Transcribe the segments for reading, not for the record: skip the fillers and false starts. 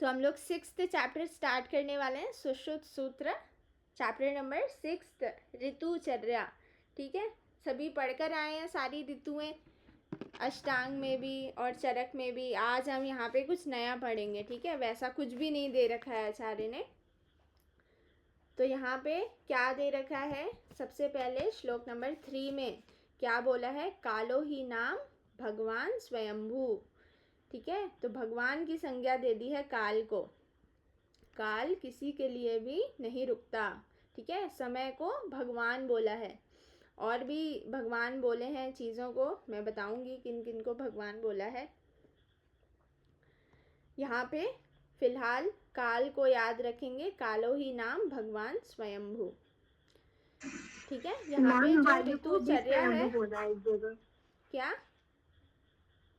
तो हम लोग 6th चैप्टर स्टार्ट करने वाले हैं, सुश्रुत सूत्र, चैप्टर नंबर 6, ऋतुचर्या। ठीक है, सभी पढ़कर आए हैं सारी ऋतुएं, अष्टांग में भी और चरक में भी। आज हम यहाँ पे कुछ नया पढ़ेंगे। ठीक है, वैसा कुछ भी नहीं दे रखा है आचार्य ने। तो यहाँ पे क्या दे रखा है, सबसे पहले श्लोक नंबर 3 में क्या बोला है, कालो ही नाम भगवान स्वयंभू। ठीक है, तो भगवान की संज्ञा दे दी है काल को। काल किसी के लिए भी नहीं रुकता। ठीक है, समय को भगवान बोला है। और भी भगवान बोले हैं चीज़ों को, मैं बताऊंगी किन किन को भगवान बोला है। यहाँ पे फिलहाल काल को याद रखेंगे, कालो ही नाम भगवान स्वयंभू। ठीक है, यहाँ पे जो ऋतुचर्या है, क्या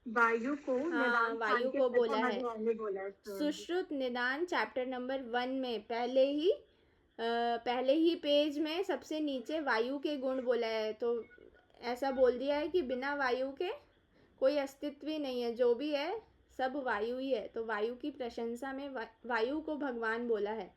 वायु को हाँ, वायु को बोला है। सुश्रुत निदान चैप्टर नंबर 1 में पहले ही पेज में सबसे नीचे वायु के गुण बोला है। तो ऐसा बोल दिया है कि बिना वायु के कोई अस्तित्व ही नहीं है, जो भी है सब वायु ही है। तो वायु की प्रशंसा में वायु को भगवान बोला है।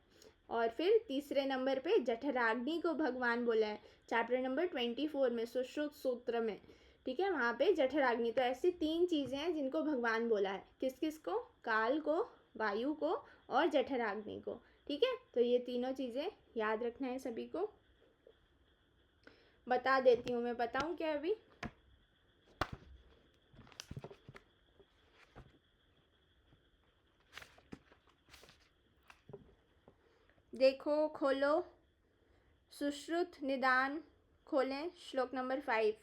और फिर तीसरे नंबर पे जठराग्नि को भगवान बोला है, चैप्टर नंबर 24 में, सुश्रुत सूत्र में। ठीक है, वहाँ पे जठराग्नि। तो ऐसी 3 चीज़ें हैं जिनको भगवान बोला है। किस किस को, काल को, वायु को और जठराग्नि को। ठीक है, तो ये तीनों चीज़ें याद रखना है सभी को। बता देती हूँ, मैं बताऊँ क्या अभी? देखो, खोलो सुश्रुत निदान, खोलें श्लोक नंबर 5,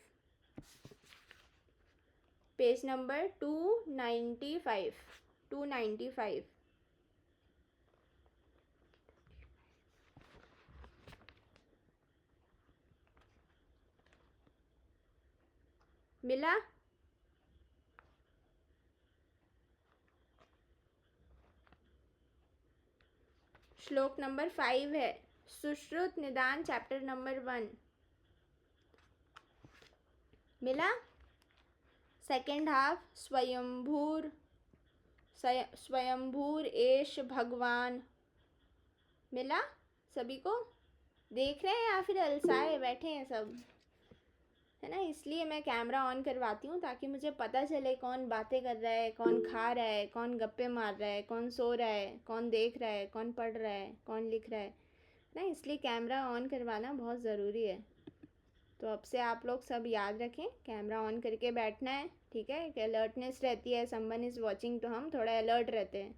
पेज नंबर 295। मिला? श्लोक नंबर 5 है, सुश्रुत निदान चैप्टर नंबर 1। मिला? सेकेंड हाफ, स्वयंभूर एश भगवान। मिला सभी को? देख रहे हैं या फिर अलसाए बैठे हैं सब, है ना? इसलिए मैं कैमरा ऑन करवाती हूँ ताकि मुझे पता चले कौन बातें कर रहा है, कौन खा रहा है, कौन गप्पे मार रहा है, कौन सो रहा है, कौन देख रहा है, कौन पढ़ रहा है, कौन लिख रहा है ना। इसलिए कैमरा ऑन करवाना बहुत ज़रूरी है। तो अब से आप लोग सब याद रखें, कैमरा ऑन करके बैठना है। ठीक है, एक अलर्टनेस रहती है, समवन इज़ वॉचिंग, तो हम थोड़ा अलर्ट रहते हैं।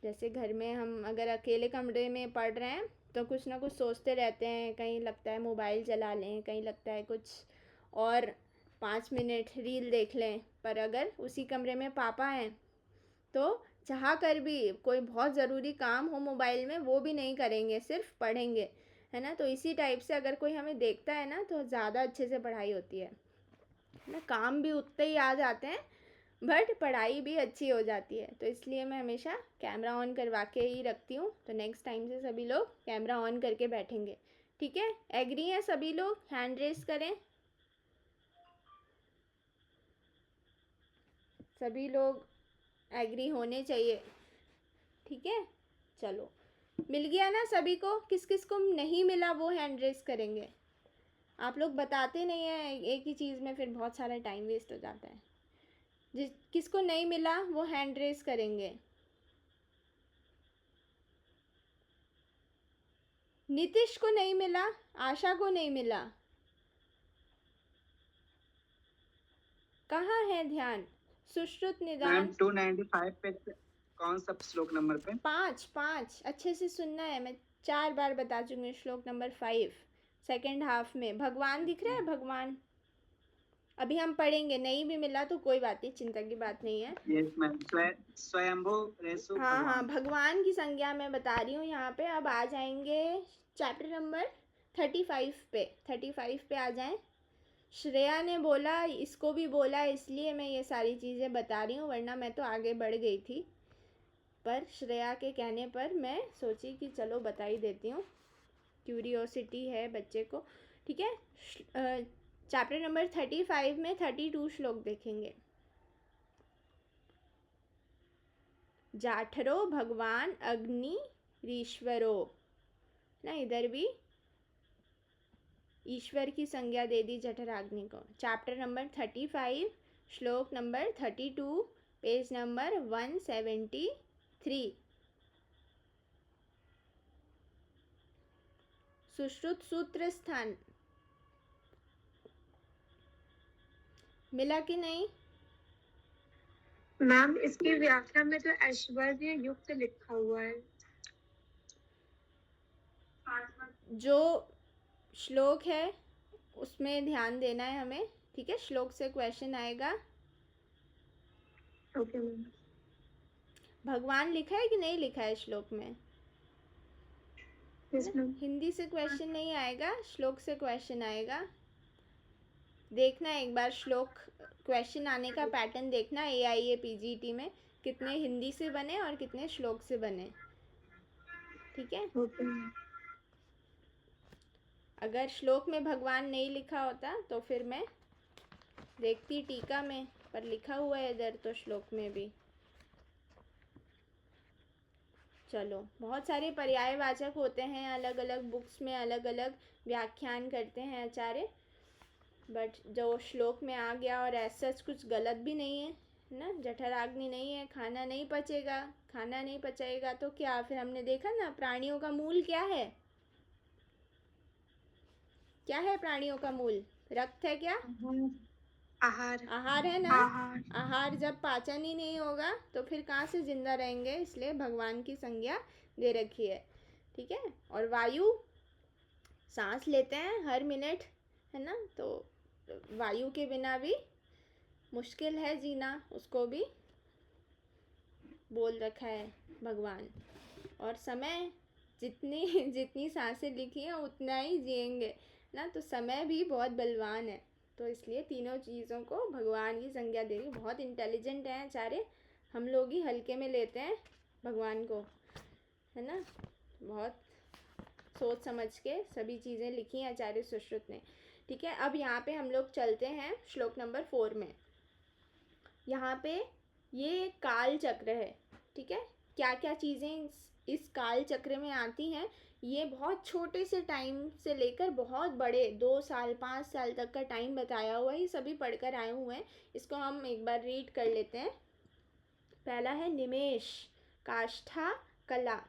जैसे घर में हम अगर अकेले कमरे में पढ़ रहे हैं तो कुछ ना कुछ सोचते रहते हैं, कहीं लगता है मोबाइल चला लें, कहीं लगता है कुछ और 5 मिनट रील देख लें। पर अगर उसी कमरे में पापा हैं तो चाह कर भी कोई बहुत ज़रूरी काम हो मोबाइल में वो भी नहीं करेंगे, सिर्फ पढ़ेंगे, है ना। तो इसी टाइप से अगर कोई हमें देखता है ना तो ज़्यादा अच्छे से पढ़ाई होती है ना। काम भी उतने ही आ जाते हैं बट पढ़ाई भी अच्छी हो जाती है। तो इसलिए मैं हमेशा कैमरा ऑन करवा के ही रखती हूँ। तो नेक्स्ट टाइम से सभी लोग कैमरा ऑन करके बैठेंगे। ठीक है, एग्री हैं सभी लोग? हैंड रेस करें सभी लोग, एग्री होने चाहिए। ठीक है, चलो, मिल गया ना सभी को? किस किस को नहीं मिला वो हैंड रेस करेंगे। आप लोग बताते नहीं हैं एक ही चीज़ में, फिर बहुत सारा टाइम वेस्ट हो जाता है। किसको नहीं मिला वो हैंड रेस करेंगे। नीतीश को नहीं मिला, आशा को नहीं मिला, कहाँ है ध्यान? सुश्रुत निदान 295 पे कौन सा श्लोक नंबर पे? 5 अच्छे से सुनना है, मैं 4 बार बता चुकी हूँ। श्लोक नंबर 5 सेकेंड हाफ में भगवान दिख रहा है, भगवान अभी हम पढ़ेंगे। नहीं भी मिला तो कोई बात नहीं, चिंता की बात नहीं है। यस मैम, स्वयंभू रेसु हाँ हाँ, भगवान। भगवान की संज्ञा मैं बता रही हूँ यहाँ पे। अब आ जाएंगे चैप्टर नंबर 35 पे। 35 पे आ जाएं। श्रेया ने बोला, इसको भी बोला, इसलिए मैं ये सारी चीज़ें बता रही हूँ, वरना मैं तो आगे बढ़ गई थी। पर श्रेया के कहने पर मैं सोची कि चलो बता ही देती हूँ, क्यूरियोसिटी है बच्चे को। ठीक है, चैप्टर नंबर 35 में 32 श्लोक देखेंगे। जाठरो भगवान अग्नि ईश्वरो, ना इधर भी ईश्वर की संज्ञा दे दी जठराग्नि को। चैप्टर नंबर 35, श्लोक नंबर 32, पेज नंबर 173। सुश्रुत सूत्र स्थान मिला कि नहीं? मैम इसकी व्याख्या में तो ऐश्वर्य युक्त लिखा हुआ है। जो श्लोक है उसमें ध्यान देना है हमें, ठीक है? श्लोक से क्वेश्चन आएगा। Okay ma'am. भगवान लिखा है कि नहीं लिखा है श्लोक में? Yes ma'am. हिंदी से क्वेश्चन नहीं आएगा, श्लोक से क्वेश्चन आएगा। देखना एक बार श्लोक क्वेश्चन आने का पैटर्न देखना, AIA PGT में कितने हिंदी से बने और कितने श्लोक से बने, ठीक है? Okay ma'am. अगर श्लोक में भगवान नहीं लिखा होता तो फिर मैं देखती टीका में, पर लिखा हुआ है इधर तो श्लोक में भी। चलो, बहुत सारे पर्यायवाचक होते हैं अलग अलग बुक्स में, अलग अलग व्याख्यान करते हैं आचार्य, बट जो श्लोक में आ गया और ऐसा कुछ गलत भी नहीं है ना। जठराग्नि नहीं है, खाना नहीं पचेगा, खाना नहीं पचेगा तो क्या? फिर हमने देखा ना प्राणियों का मूल क्या है? क्या है प्राणियों का मूल? रक्त है क्या? आहार। आहार है ना। आहार। आहार जब पाचन ही नहीं होगा तो फिर कहाँ से जिंदा रहेंगे? इसलिए भगवान की संज्ञा दे रखी है, ठीक है? और वायु, सांस लेते हैं हर मिनट, है ना? तो वायु के बिना भी मुश्किल है जीना, उसको भी बोल रखा है भगवान। और समय, जितनी जितनी सांसें लिखी हैं उतना ही जिएंगे ना, तो समय भी बहुत बलवान है। तो इसलिए तीनों चीज़ों को भगवान की संज्ञा दे रही। बहुत इंटेलिजेंट हैं आचार्य, हम लोग ही हल्के में लेते हैं भगवान को, है ना? बहुत सोच समझ के सभी चीज़ें लिखी हैं आचार्य सुश्रुत ने, ठीक है? अब यहाँ पे हम लोग चलते हैं श्लोक नंबर 4 में। यहाँ पे ये काल चक्र है, ठीक है? क्या क्या चीज़ें इस काल चक्र में आती हैं, ये बहुत छोटे से टाइम से लेकर बहुत बड़े 2 साल 5 साल तक का टाइम बताया हुआ है, ये सभी पढ़कर आए हुए हैं। इसको हम एक बार रीड कर लेते हैं। पहला है निमेश, काष्ठा, कला।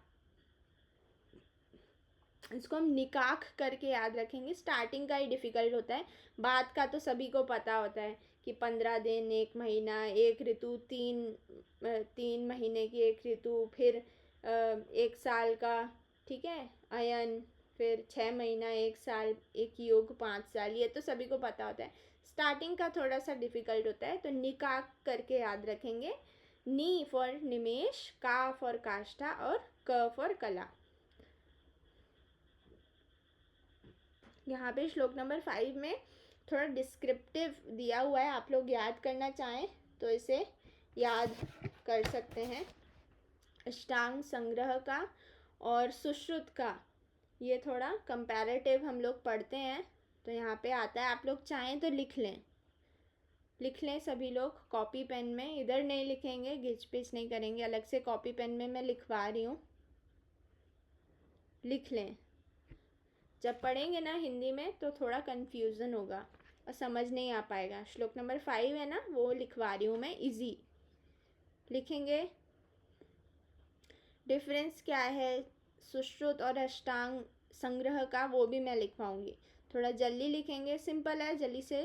इसको हम निकाक करके याद रखेंगे। स्टार्टिंग का ही डिफ़िकल्ट होता है, बाद का तो सभी को पता होता है कि 15 दिन, 1 महीना, 1 ऋतु, 3 महीने की 1 ऋतु, फिर 1 साल का, ठीक है, अयन, फिर 6 महीना, 1 साल, 1 युग, 5 साल, ये तो सभी को पता होता है। स्टार्टिंग का थोड़ा सा डिफ़िकल्ट होता है, तो निकाक करके याद रखेंगे। नी फॉर निमेश, का फॉर काष्ठा और क फॉर कला। यहाँ पे श्लोक नंबर 5 में थोड़ा डिस्क्रिप्टिव दिया हुआ है, आप लोग याद करना चाहें तो इसे याद कर सकते हैं। अष्टांग संग्रह का और सुश्रुत का ये थोड़ा कंपैरेटिव हम लोग पढ़ते हैं, तो यहाँ पे आता है। आप लोग चाहें तो लिख लें सभी लोग कॉपी पेन में, इधर नहीं लिखेंगे, घिच पिच नहीं करेंगे, अलग से कॉपी पेन में मैं लिखवा रही हूँ, लिख लें। जब पढ़ेंगे ना हिंदी में तो थोड़ा कन्फ्यूज़न होगा और समझ नहीं आ पाएगा। श्लोक नंबर 5 है ना, वो लिखवा रही हूँ मैं, इजी लिखेंगे। डिफरेंस क्या है सुश्रुत और अष्टांग संग्रह का, वो भी मैं लिखवाऊंगी। थोड़ा जल्दी लिखेंगे, सिंपल है, जल्दी से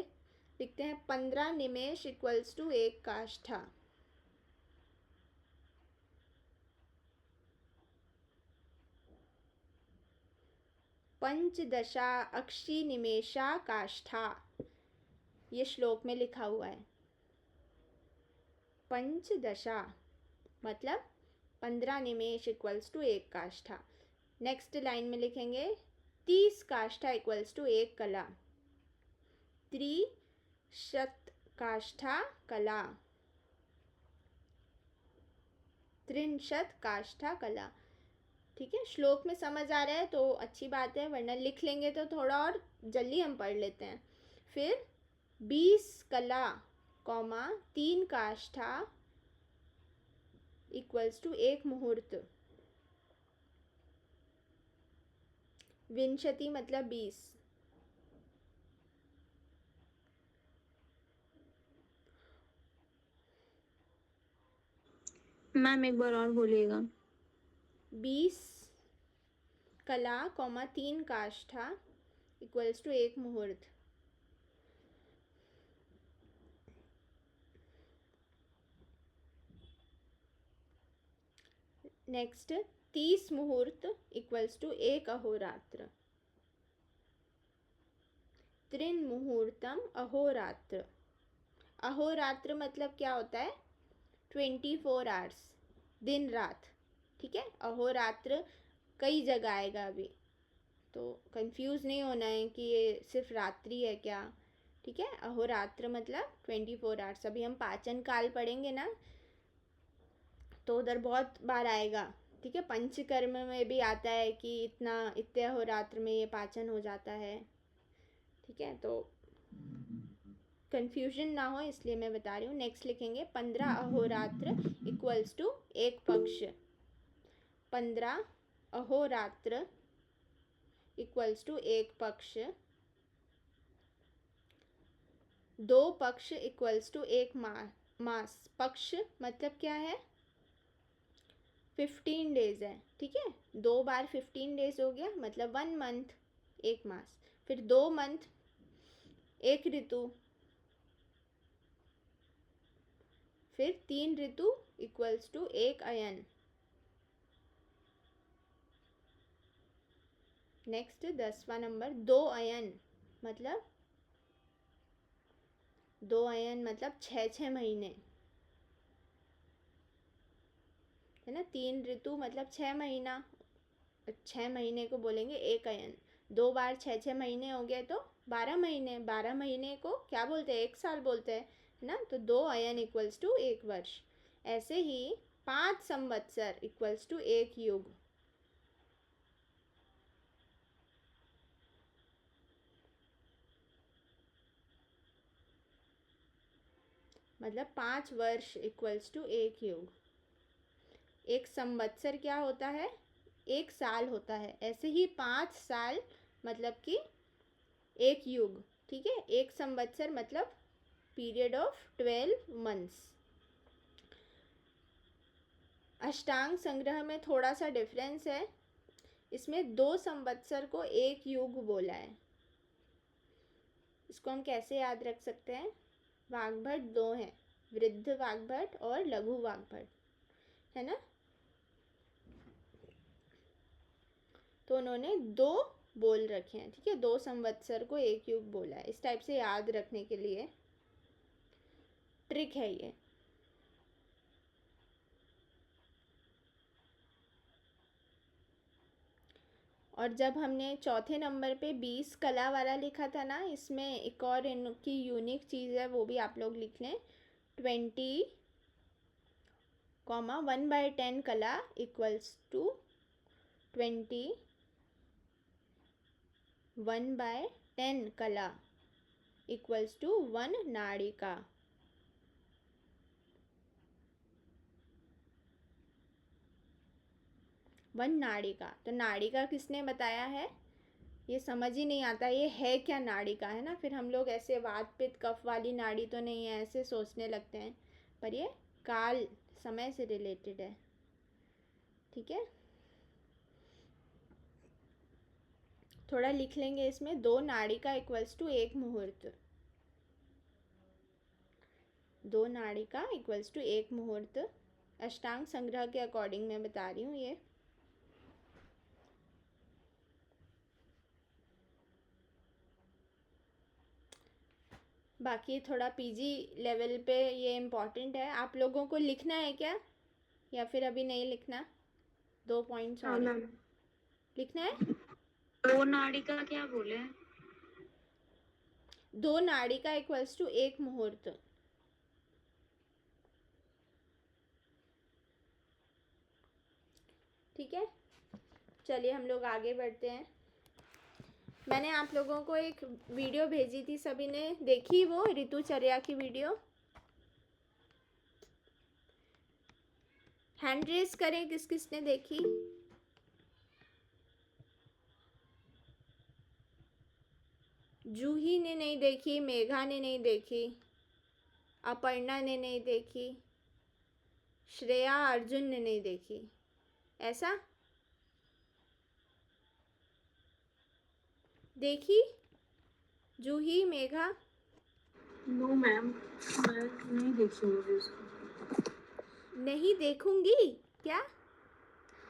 लिखते हैं। 15 निमेश इक्वल्स टू 1 काष्ठा। पंचदशा अक्षी निमेशा काष्ठा, ये श्लोक में लिखा हुआ है। पंचदशा मतलब 15 निमेश इक्वल्स टू 1 काष्ठा। नेक्स्ट लाइन में लिखेंगे 30 काष्ठा इक्वल्स टू 1 कला। 300 काष्ठा कला, 63 काष्ठा कला, ठीक है? श्लोक में समझ आ रहा है तो अच्छी बात है, वरना लिख लेंगे तो थोड़ा और जल्दी हम पढ़ लेते हैं। फिर 20 कला, 3 काष्ठा इक्वल्स टू एक मुहूर्त। विंशति मतलब 20। मैम एक बार और बोलिएगा। 20 कला कॉमा 3 काष्ठा इक्वल्स टू एक मुहूर्त। नेक्स्ट 30 मुहूर्त इक्वल्स टू एक अहोरात्र। त्रिन मुहूर्तम अहोरात्र। अहोरात्र मतलब क्या होता है? 24 आवर्स, दिन रात। ठीक है, अहोरात्र कई जगह आएगा अभी, तो कंफ्यूज नहीं होना है कि ये सिर्फ रात्रि है क्या। ठीक है, अहोरात्र मतलब 24 आवर्स। अभी हम पाचन काल पढ़ेंगे ना, तो उधर बहुत बार आएगा। ठीक है, पंचकर्म में भी आता है कि इतने अहोरात्र में ये पाचन हो जाता है। ठीक है, तो कंफ्यूजन ना हो इसलिए मैं बता रही हूँ। नेक्स्ट लिखेंगे 15 अहोरात्र इक्वल्स टू एक पक्ष। 15 अहोरात्र इक्वल्स टू एक पक्ष। 2 पक्ष इक्वल्स टू एक मास। पक्ष मतलब क्या है? 15 डेज है। ठीक है, 2 बार 15 डेज हो गया, मतलब 1 मंथ, एक मास। फिर 2 मंथ, एक ऋतु। फिर 3 ऋतु इक्वल्स टू एक अयन। नेक्स्ट 10वां नंबर 2 अयन मतलब 2 अयन मतलब 6 महीने है ना। 3 ऋतु मतलब 6 महीना, 6 महीने को बोलेंगे एक अयन। 2 बार 6 महीने हो गए तो 12 महीने। 12 महीने को क्या बोलते हैं? एक साल बोलते हैं, है ना। तो 2 अयन इक्वल्स टू एक वर्ष। ऐसे ही 5 संवत्सर इक्वल्स टू एक युग। मतलब 5 वर्ष इक्वल्स टू एक युग। एक संवत्सर क्या होता है? एक साल होता है। ऐसे ही 5 साल मतलब कि एक युग। ठीक है, एक संवत्सर मतलब पीरियड ऑफ 12 मंथ्स। अष्टांग संग्रह में थोड़ा सा डिफरेंस है, इसमें 2 संवत्सर को एक युग बोला है। इसको हम कैसे याद रख सकते हैं? वाग्भट 2 हैं, वृद्ध वाग्भट और लघु वाग्भट, है ना। तो उन्होंने 2 बोल रखे हैं। ठीक है, 2 संवत्सर को एक युग बोला है। इस टाइप से याद रखने के लिए ट्रिक है ये। और जब हमने चौथे नंबर पे 20 कला वाला लिखा था ना, इसमें एक और इनकी यूनिक चीज़ है, वो भी आप लोग लिख लें। 20 कॉमा 1/10 कला इक्वल्स टू 20 1/10 कला इक्वल्स टू 1 नाड़िका। वन नाड़िका। तो नाड़िका किसने बताया है? ये समझ ही नहीं आता ये है क्या नाड़िका, है ना। फिर हम लोग ऐसे वात पित्त कफ वाली नाड़ी तो नहीं है ऐसे सोचने लगते हैं, पर ये काल समय से रिलेटेड है। ठीक है, थोड़ा लिख लेंगे इसमें। 2 नाड़िका इक्वल्स टू एक मुहूर्त। 2 नाड़िका इक्वल्स टू एक मुहूर्त। अष्टांग संग्रह के अकॉर्डिंग मैं बता रही हूँ ये। बाकी थोड़ा पीजी लेवल पे ये इम्पॉर्टेंट है। आप लोगों को लिखना है क्या, या फिर अभी नहीं लिखना? 2 पॉइंट्स हाँ और मैम। लिखना है। 2 नाड़िका क्या बोले? 2 नाड़िका इक्वल्स टू एक मुहूर्त। ठीक है, चलिए हम लोग आगे बढ़ते हैं। मैंने आप लोगों को एक वीडियो भेजी थी, सभी ने देखी वो ऋतुचर्या की वीडियो? हैंड रेस करें किस किसने देखी। जूही ने नहीं देखी, मेघा ने नहीं देखी, अपर्णा ने नहीं देखी, श्रेया अर्जुन ने नहीं देखी। ऐसा देखी जूही, मेघा? नो मैम, मैं नहीं देखी मुझे उसको। नहीं देखूंगी क्या?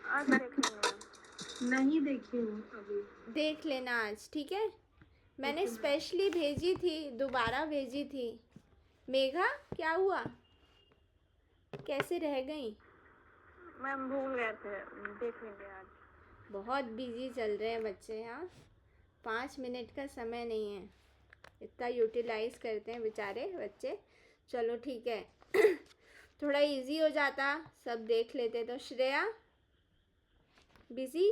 आज देखेंगे। नहीं देखी हूँ अभी। देख लेना आज, ठीक है। मैंने ओके मैम। स्पेशली भेजी थी, दोबारा भेजी थी। मेघा क्या हुआ, कैसे रह गई? मैम भूल गए थे, देख लेंगे आज। बहुत बिजी चल रहे हैं बच्चे यहाँ, 5 मिनट का समय नहीं है, इतना यूटिलाइज करते हैं बेचारे बच्चे। चलो ठीक है थोड़ा इजी हो जाता, सब देख लेते। तो श्रेया बिजी?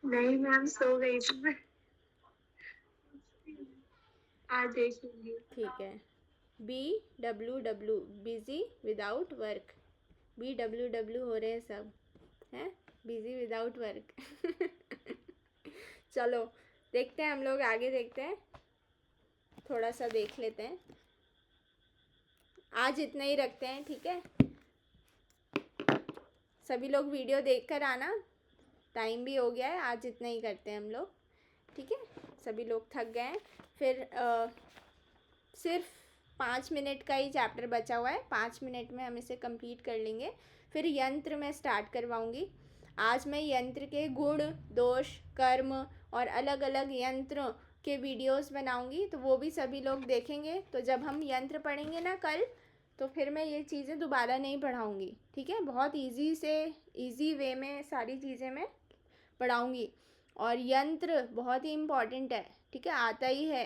नहीं मैम, सो गई थी मैं। आज देख लूंगी। ठीक है। BWW busy without work. BWW हो रहे हैं सब, हैं बिजी विदाउट वर्क चलो देखते हैं, हम लोग आगे देखते हैं, थोड़ा सा देख लेते हैं। आज इतना ही रखते हैं, ठीक है। सभी लोग वीडियो देखकर आना, टाइम भी हो गया है, आज इतना ही करते हैं हम लोग, ठीक है। सभी लोग थक गए हैं। फिर सिर्फ 5 मिनट का ही चैप्टर बचा हुआ है, 5 मिनट में हम इसे कंप्लीट कर लेंगे। फिर यंत्र में स्टार्ट करवाऊंगी। आज मैं यंत्र के गुण, दोष, कर्म और अलग अलग यंत्र के वीडियोस बनाऊंगी, तो वो भी सभी लोग देखेंगे। तो जब हम यंत्र पढ़ेंगे ना कल, तो फिर मैं ये चीज़ें दोबारा नहीं पढ़ाऊंगी, ठीक है। बहुत इजी वे में सारी चीज़ें मैं पढ़ाऊंगी। और यंत्र बहुत ही इम्पॉर्टेंट है, ठीक है, आता ही है,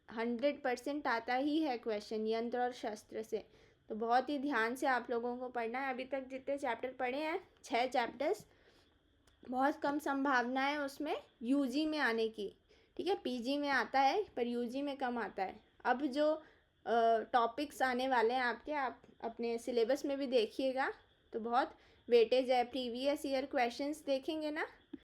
100% आता ही है क्वेश्चन यंत्र और शस्त्र से। तो बहुत ही ध्यान से आप लोगों को पढ़ना है। अभी तक जितने चैप्टर पढ़े हैं, 6 चैप्टर्स, बहुत कम संभावना है उसमें यूजी में आने की, ठीक है। पीजी में आता है पर यूजी में कम आता है। अब जो टॉपिक्स आने वाले हैं आपके, आप अपने सिलेबस में भी देखिएगा, तो बहुत वेटेज है। प्रीवियस ईयर क्वेश्चंस देखेंगे ना,